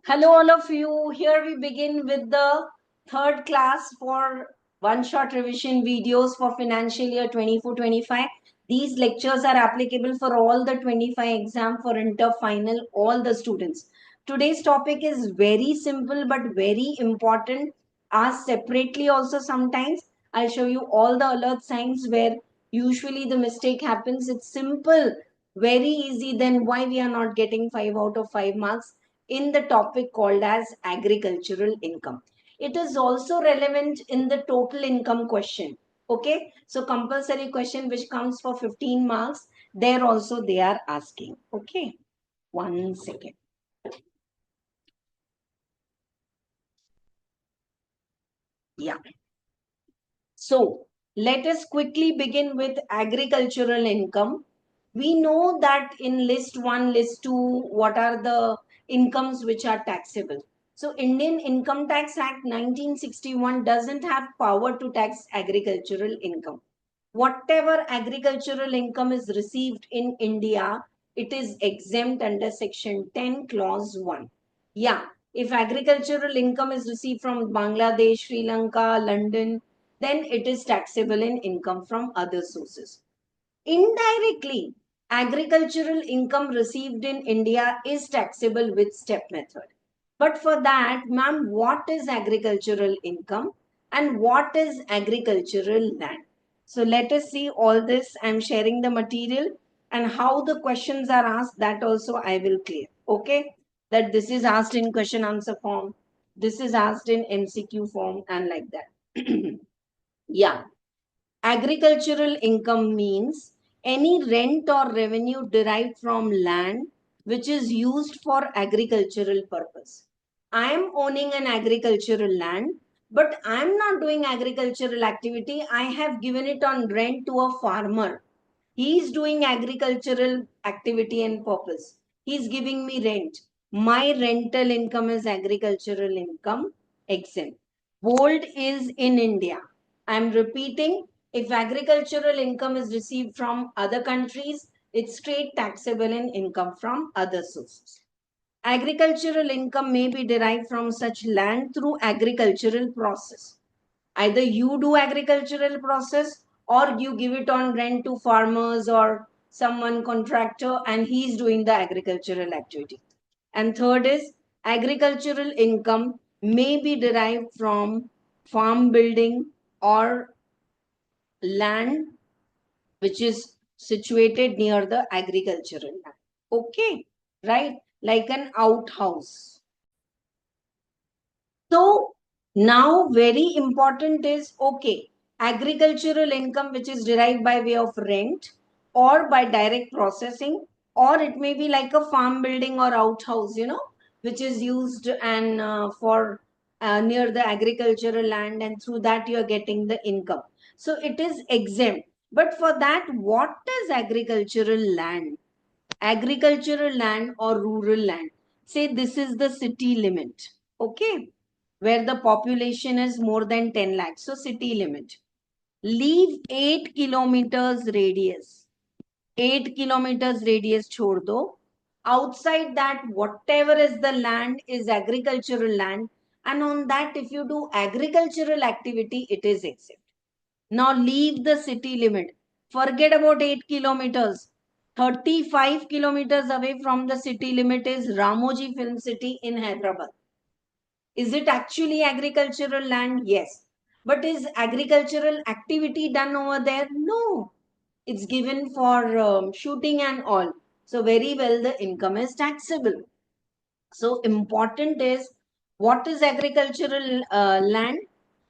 Hello, all of you. Here we begin with the third class for one-shot revision videos for financial year 24-25. These lectures are applicable for all the 25 exam for inter final, all the students. Today's topic is very simple but very important. Asked separately also sometimes. I'll show you all the alert signs where usually the mistake happens. It's simple, very easy. Then why we are not getting 5 out of 5 marks in the topic called as agricultural income. It is also relevant in the total income question. Okay, so compulsory question which comes for 15 marks, there also they are asking. Okay, 1 second. Yeah. So let us quickly begin with agricultural income. We know that in list 1, list 2, what are the incomes which are taxable. So Indian Income Tax Act 1961 doesn't have power to tax agricultural income. Whatever agricultural income is received in India, it is exempt under section 10 clause 1. Yeah, if agricultural income is received from Bangladesh, Sri Lanka, London, then it is taxable in income from other sources. Indirectly, agricultural income received in India is taxable with step method. But for that, ma'am, what is agricultural income and what is agricultural land? So let us see all this. I'm sharing the material and how the questions are asked, that also I will clear. Okay, that this is asked in question answer form, this is asked in MCQ form, and like that. Yeah. Agricultural income means any rent or revenue derived from land which is used for agricultural purpose. I am owning an agricultural land, but I am not doing agricultural activity. I have given it on rent to a farmer. He is doing agricultural activity and purpose. He is giving me rent. My rental income is agricultural income exempt. Bold is in India. I am repeating, if agricultural income is received from other countries, it's straight taxable in income from other sources. Agricultural income may be derived from such land through agricultural process. Either you do agricultural process or you give it on rent to farmers or someone contractor and he's doing the agricultural activity. And third is agricultural income may be derived from farm building or land which is situated near the agricultural land. Okay, right? Like an outhouse. So now very important is, okay, agricultural income which is derived by way of rent or by direct processing, or it may be like a farm building or outhouse, which is used and for near the agricultural land, and through that you are getting the income. So it is exempt. But for that, what is agricultural land? Agricultural land or rural land. Say this is the city limit. Okay, where the population is more than 10 lakhs. So city limit. Leave 8 kilometers radius. 8 kilometers radius chhod do. Outside that, whatever is the land is agricultural land. And on that, if you do agricultural activity, it is exempt. Now leave the city limit. Forget about 8 kilometers. 35 kilometers away from the city limit is Ramoji Film City in Hyderabad. Is it actually agricultural land? Yes. But is agricultural activity done over there? No. It's given for shooting and all. So very well the income is taxable. So important is, what is agricultural land?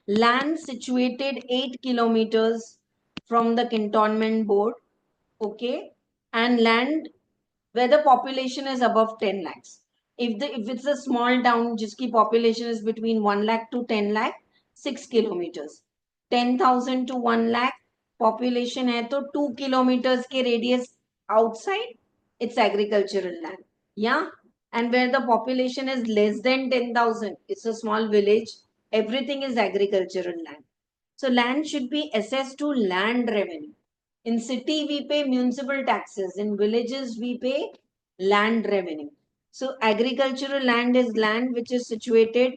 Land situated 8 kilometers from the cantonment board. Okay. And land where the population is above 10 lakhs. If it's a small town, jiski population is between 1 lakh to 10 lakh, 6 kilometers. 10,000 to 1 lakh population hai to 2 kilometers ke radius outside, it's agricultural land. Yeah. And where the population is less than 10,000, it's a small village, everything is agricultural land. So land should be assessed to land revenue. In city, we pay municipal taxes. In villages, we pay land revenue. So agricultural land is land which is situated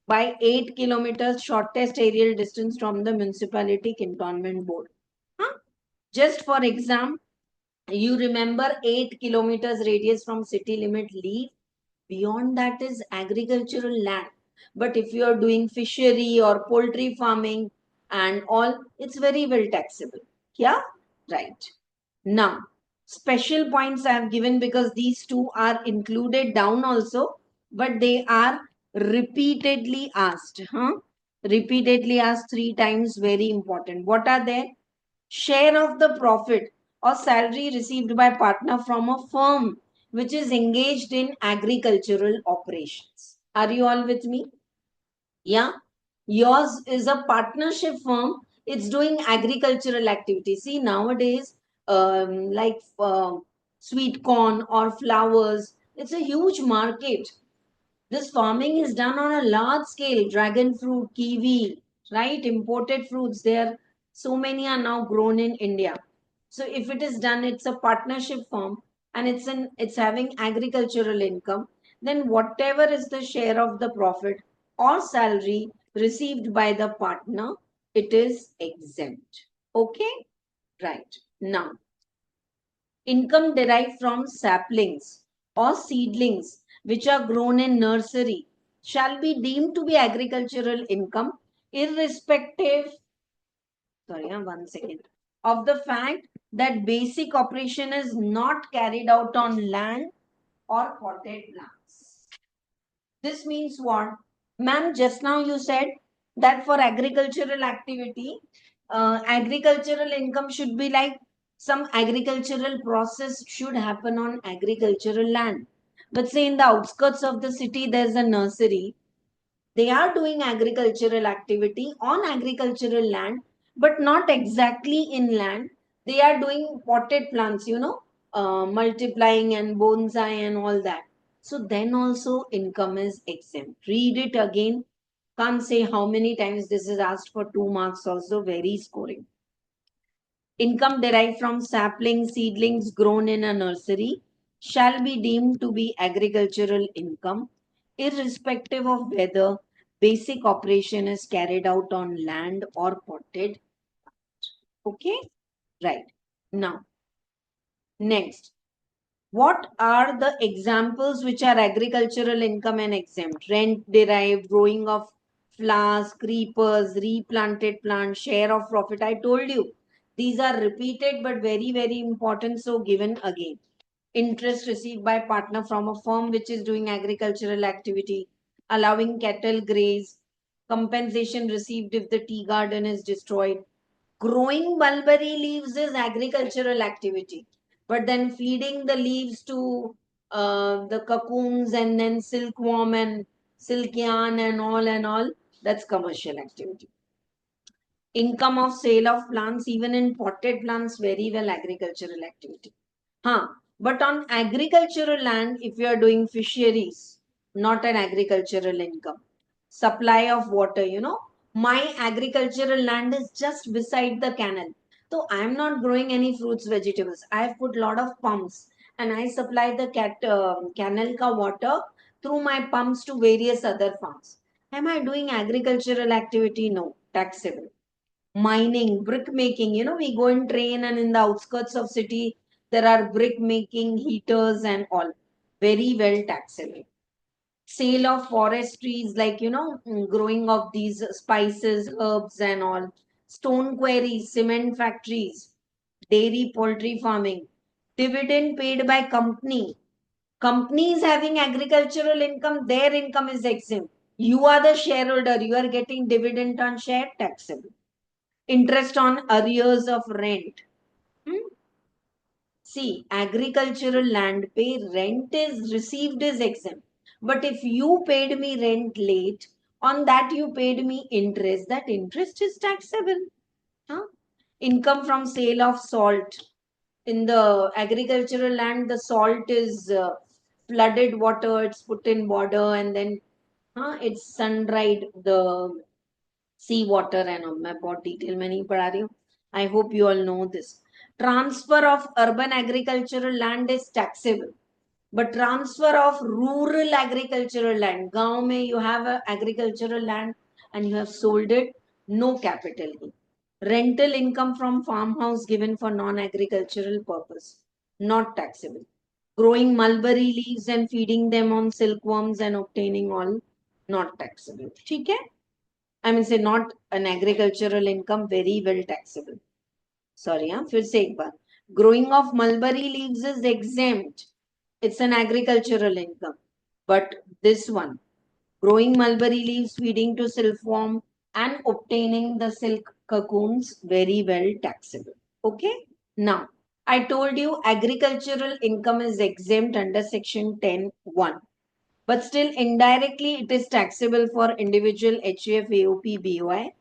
by 8 kilometers shortest aerial distance from the municipality cantonment board. Huh? Just for example, you remember 8 kilometers radius from city limit leave. Beyond that is agricultural land. But if you are doing fishery or poultry farming and all, it's very well taxable. Yeah, right. Now, special points I have given because these two are included down also, but they are repeatedly asked. Huh? Repeatedly asked 3 times, very important. What are they? Share of the profit or salary received by partner from a firm which is engaged in agricultural operations. Are you all with me? Yeah. Yours is a partnership firm. It's doing agricultural activity. See, nowadays, like sweet corn or flowers, it's a huge market. This farming is done on a large scale. Dragon fruit, kiwi, right? Imported fruits. There, so many are now grown in India. So if it is done, it's a partnership firm and it's having agricultural income. Then whatever is the share of the profit or salary received by the partner, it is exempt. Okay, right. Now, income derived from saplings or seedlings which are grown in nursery shall be deemed to be agricultural income irrespective, sorry, one second, of the fact that basic operation is not carried out on land or potted plants. This means what? Ma'am, just now you said that for agricultural activity, agricultural income should be like some agricultural process should happen on agricultural land. But say in the outskirts of the city, there's a nursery. They are doing agricultural activity on agricultural land, but not exactly in land. They are doing potted plants, multiplying and bonsai and all that. So then also income is exempt. Read it again. Can't say how many times this is asked for 2 marks, also very scoring. Income derived from sapling seedlings grown in a nursery shall be deemed to be agricultural income, irrespective of whether basic operation is carried out on land or potted. Okay, right. Now, next, what are the examples which are agricultural income and exempt? Rent derived, growing of flowers, creepers, replanted plants, share of profit. I told you these are repeated but very, very important. So, given again. Interest received by partner from a firm which is doing agricultural activity, allowing cattle graze, compensation received if the tea garden is destroyed. Growing mulberry leaves is agricultural activity, but then feeding the leaves to the cocoons and then silkworm and silk yarn and all, that's commercial activity. Income of sale of plants, even in potted plants, very well agricultural activity. Huh. But on agricultural land, if you are doing fisheries, not an agricultural income. Supply of water, my agricultural land is just beside the canal. So I'm not growing any fruits, vegetables. I've put lot of pumps and I supply the canal ka water through my pumps to various other farms. Am I doing agricultural activity? No, taxable. Mining, brick making, we go in train and in the outskirts of city there are brick making heaters and all, very well taxable. Sale of forest trees, like growing of these spices, herbs and all. Stone quarries, cement factories, dairy, poultry farming. Dividend paid by company. Company is having agricultural income, their income is exempt. You are the shareholder, you are getting dividend on share, taxable. Interest on arrears of rent. Hmm? See, agricultural land pay rent is received is exempt. But if you paid me rent late, on that you paid me interest, that interest is taxable. Huh? Income from sale of salt. In the agricultural land, the salt is flooded water, it's put in border and then it's sun dried. The sea water and all. मैं बहुत detail में नहीं पढ़ा रही हूँ. I hope you all know this. Transfer of urban agricultural land is taxable. but transfer of rural agricultural land, gaon mein you have a agricultural land and you have sold it, no capital gain. Rental income from farmhouse given for non-agricultural purpose, not taxable. Growing mulberry leaves and feeding them on silkworms and obtaining all, not taxable. ठीक है? I mean say not an agricultural income, very well taxable. Sorry, हाँ फिर से एक बार. Growing of mulberry leaves is exempt. It's an agricultural income. But this one, growing mulberry leaves, feeding to silkworm, and obtaining the silk cocoons, very well taxable. Okay? Now, I told you agricultural income is exempt under section 10(1). But still, indirectly, it is taxable for individual HUF, AOP, BOI.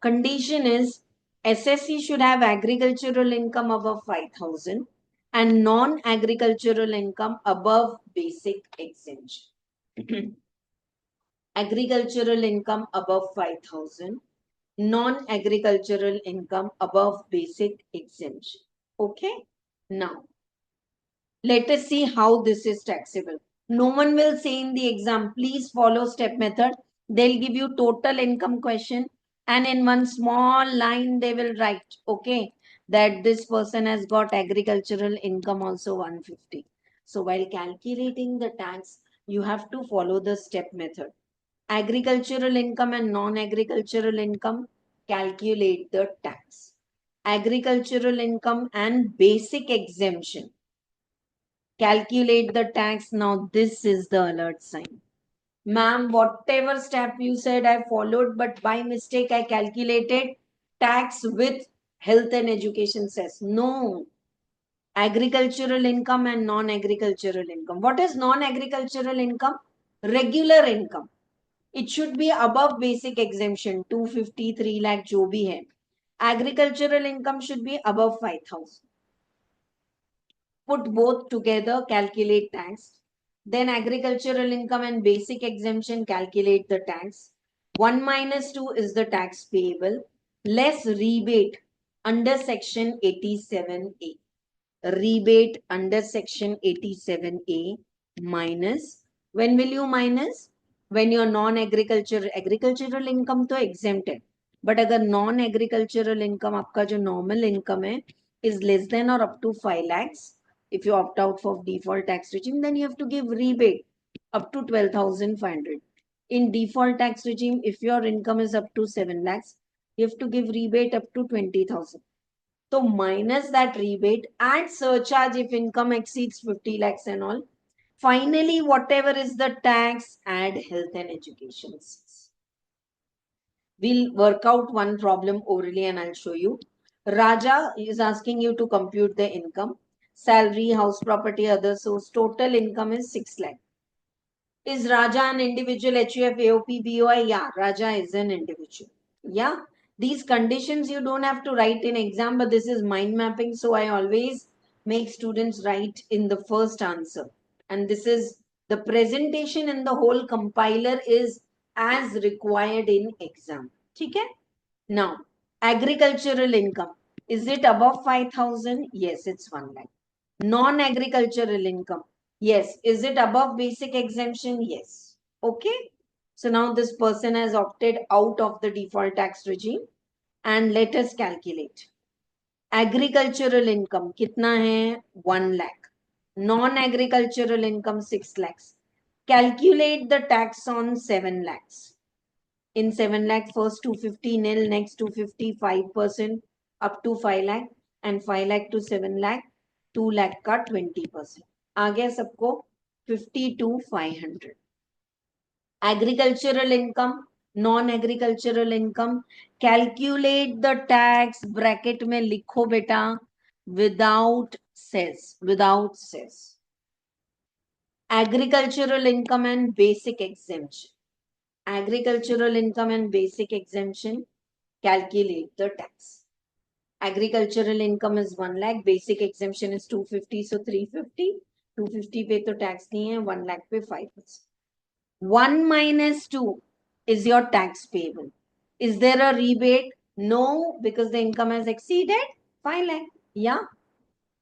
Condition is SSC should have agricultural income above 5,000 and non-agricultural income above basic exemption. Agricultural income above 5,000, non-agricultural income above basic exemption. Okay? Now, let us see how this is taxable. No one will say in the exam, please follow step method. They'll give you total income question and in one small line they will write, okay, that this person has got agricultural income also 150. So while calculating the tax, you have to follow the step method. Agricultural income and non-agricultural income, calculate the tax. Agricultural income and basic exemption, calculate the tax. Now this is the alert sign. Ma'am, whatever step you said I followed, but by mistake I calculated tax with health and education cess. No. Agricultural income and non-agricultural income. What is non-agricultural income? Regular income. It should be above basic exemption, 250, 3 lakh, jo bhi hai. Agricultural income should be above 5,000. Put both together, calculate tax. Then agricultural income and basic exemption, calculate the tax. 1 minus 2 is the tax payable, less rebate under section 87A. Rebate under section 87A minus, when will you minus? When your agricultural income तो exempted, but अगर non-agricultural income आपका जो normal income है is less than or up to 5 lakhs, if you opt out for default tax regime, then you have to give rebate up to 12,500. In default tax regime, if your income is up to 7 lakhs, you have to give rebate up to 20,000. So minus that rebate, add surcharge if income exceeds 50 lakhs and all. Finally, whatever is the tax, add health and education. We'll work out one problem orally and I'll show you. Raja is asking you to compute the income. Salary, house property, other source. Total income is 6 lakh. Is Raja an individual HUF, AOP, BOI? Yeah, Raja is an individual. Yeah, these conditions you don't have to write in exam, but this is mind mapping. So I always make students write in the first answer. And this is the presentation in the whole compiler is as required in exam. Okay? Now, agricultural income. Is it above 5,000? Yes, it's 1 lakh. Non-agricultural income. Yes. Is it above basic exemption? Yes. Okay. So now this person has opted out of the default tax regime and let us calculate. Agricultural income कितना है? 1 lakh. Non-agricultural income 6 lakhs. Calculate the tax on 7 lakhs. In 7 lakh, first 250 nil, next 250 5% up to 5 lakh and 5 lakh to 7 lakh 2 lakh का 20%. आ गया सबको 52,500. Agricultural income, non-agricultural income, calculate the tax, bracket में लिखो बेटा, without cess. Agricultural income and basic exemption. Agricultural income and basic exemption, calculate the tax. Agricultural income is 1 lakh, basic exemption is 250, so 350. 250 पे तो tax नहीं है, 1 lakh पे 5%. 1 minus 2 is your tax payable. Is there a rebate? No, because the income has exceeded 5 lakh. Yeah.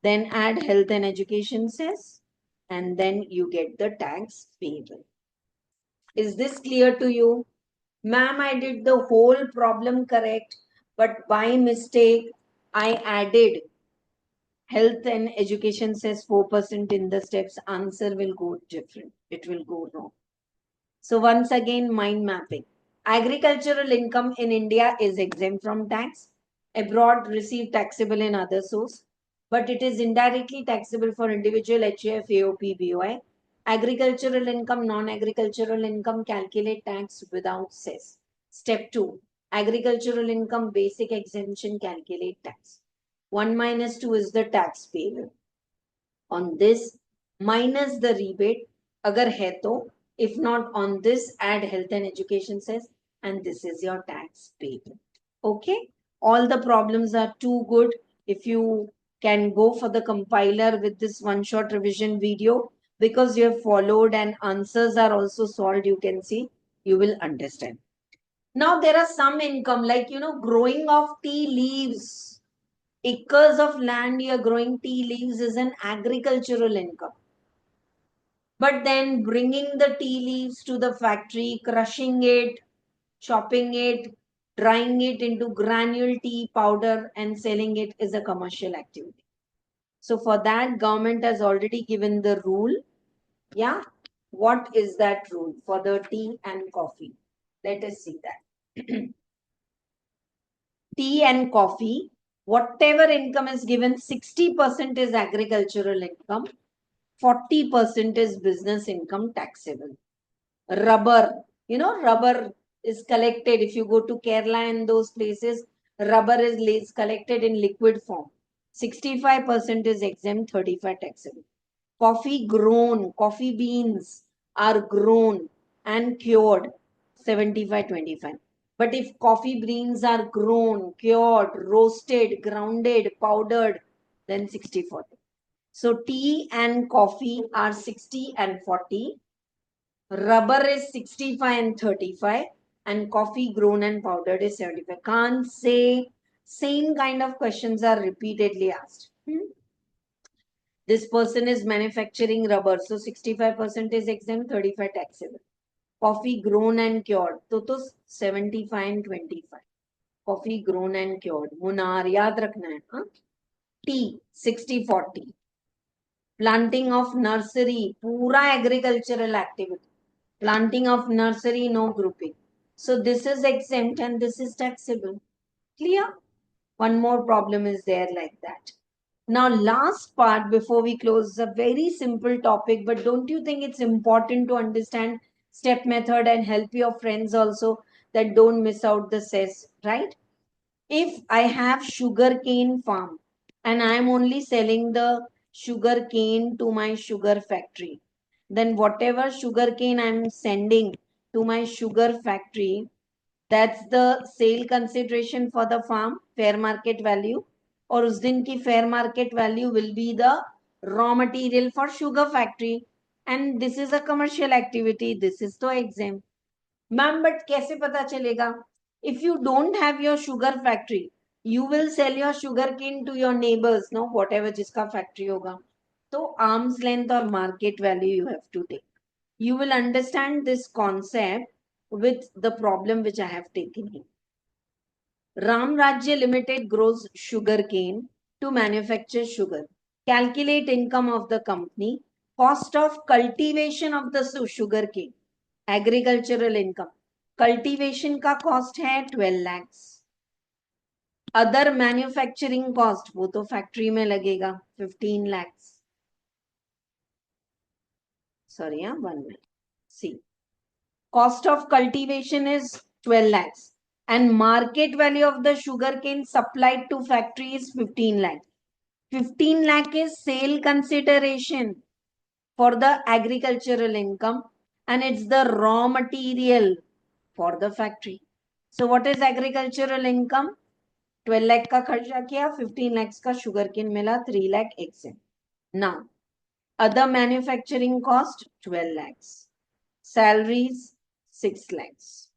Then add health and education cess. and then you get the tax payable. Is this clear to you? Ma'am, I did the whole problem correct, but by mistake, I added health and education says 4% in the steps. Answer will go different. It will go wrong. So once again, mind mapping. Agricultural income in India is exempt from tax. Abroad, receive taxable in other source, but it is indirectly taxable for individual HAF, AOP, BOI. Agricultural income, non-agricultural income, calculate tax without cess. Step 2. Agricultural income, basic exemption, calculate tax. 1 minus 2 is the tax payable. On this, minus the rebate, agar hai to. If not, on this, add health and education cess, and this is your tax payable. Okay? All the problems are too good. If you can go for the compiler with this one-shot revision video, because you have followed and answers are also solved, you can see, you will understand. Now, there are some income, like, growing of tea leaves. Acres of land you're growing tea leaves is an agricultural income. But then bringing the tea leaves to the factory, crushing it, chopping it, drying it into granule tea powder and selling it is a commercial activity. So for that, government has already given the rule. Yeah. What is that rule for the tea and coffee? Let us see that. Tea and coffee, whatever income is given, 60% is agricultural income, 40% is business income taxable. Rubber, rubber is collected. If you go to Kerala and those places, rubber is collected in liquid form. 65% is exempt, 35 taxable. Coffee grown, coffee beans are grown and cured, 75-25. But if coffee beans are grown, cured, roasted, grounded, powdered, then 60-40. So tea and coffee are 60 and 40. Rubber is 65 and 35. And coffee grown and powdered is 75. Can't say same kind of questions are repeatedly asked. This person is manufacturing rubber. So 65% is exempt, 35 taxable. Coffee grown and cured. तो 75 and 25. Coffee grown and cured. Munnar याद रखना है. हाँ? Tea 60-40. Planting of nursery, pura agricultural activity. Planting of nursery, no grouping. So this is exempt and this is taxable. Clear? One more problem is there like that. Now, last part before we close, a very simple topic, but don't you think it's important to understand step method and help your friends also that don't miss out the cess, right? If I have sugar cane farm and I'm only selling the sugar cane to my sugar factory, then whatever sugar cane I'm sending to my sugar factory, that's the sale consideration for the farm, fair market value. और उस दिन की fair market value will be the raw material for sugar factory. And this is a commercial activity. This is तो exempt. Ma'am, but कैसे पता चलेगा? If you don't have your sugar factory, you will sell your sugar cane to your neighbors, no? Whatever जिसका factory होगा. तो arm's length or market value you have to take. You will understand this concept with the problem which I have taken here. Ram Rajya Limited grows sugar cane to manufacture sugar. Calculate income of the company. Cost of cultivation of the sugar cane. Agricultural income. Cultivation का cost है 12 lakhs. Other manufacturing cost, वो तो factory में लगेगा 15 lakhs. Sorry, 1 minute. See. Cost of cultivation is 12 lakhs. And market value of the sugarcane supplied to factory is 15 lakh. 15 lakh is sale consideration for the agricultural income and it's the raw material for the factory. So what is agricultural income? 12 lakh का खर्चा किया, 15 lakhs का sugarcane मिला, 3 lakh exempt. Now, other manufacturing cost 12 lakhs. Salaries 6 lakhs.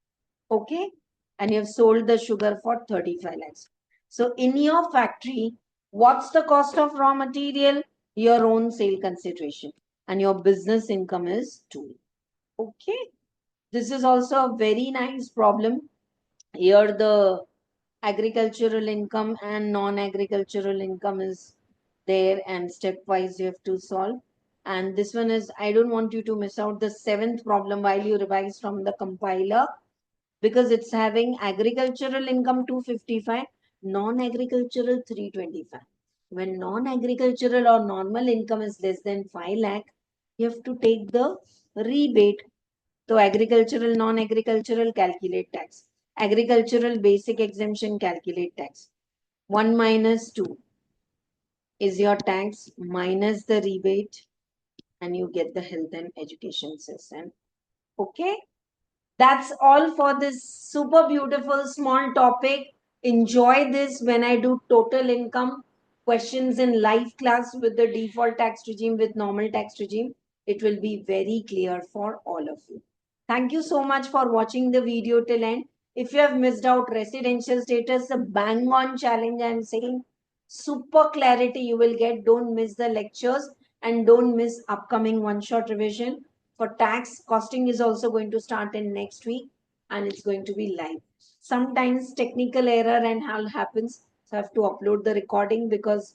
Okay? And you have sold the sugar for 35 lakhs. So in your factory, what's the cost of raw material? Your own sale consideration. and your business income is 2. Okay. This is also a very nice problem. Here the agricultural income and non-agricultural income is there, and stepwise you have to solve. And this one is, I don't want you to miss out the 7th problem while you revise from the compiler, because it's having agricultural income 255, non-agricultural 325. When non-agricultural or normal income is less than 5 lakh, you have to take the rebate. So agricultural, non-agricultural, calculate tax. Agricultural basic exemption, calculate tax. 1 minus 2 is your tax minus the rebate, and you get the health and education system. Okay. That's all for this super beautiful small topic. Enjoy this when I do total income questions in live class with the default tax regime, with normal tax regime. It will be very clear for all of you. Thank you so much for watching the video till end. If you have missed out residential status, a bang on challenge, I'm saying super clarity you will get. Don't miss the lectures and don't miss upcoming one shot revision. For tax, costing is also going to start in next week, and it's going to be live. Sometimes technical error and all happens, so I have to upload the recording because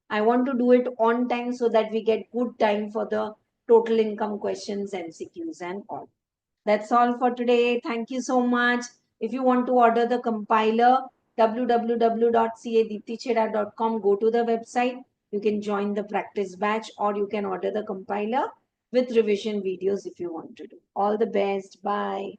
I want to do it on time so that we get good time for the total income questions, MCQs and all. That's all for today. Thank you so much. If you want to order the compiler, www.cadiptichheda.com, go to the website. You can join the practice batch, or you can order the compiler with revision videos if you want to do. All the best. Bye.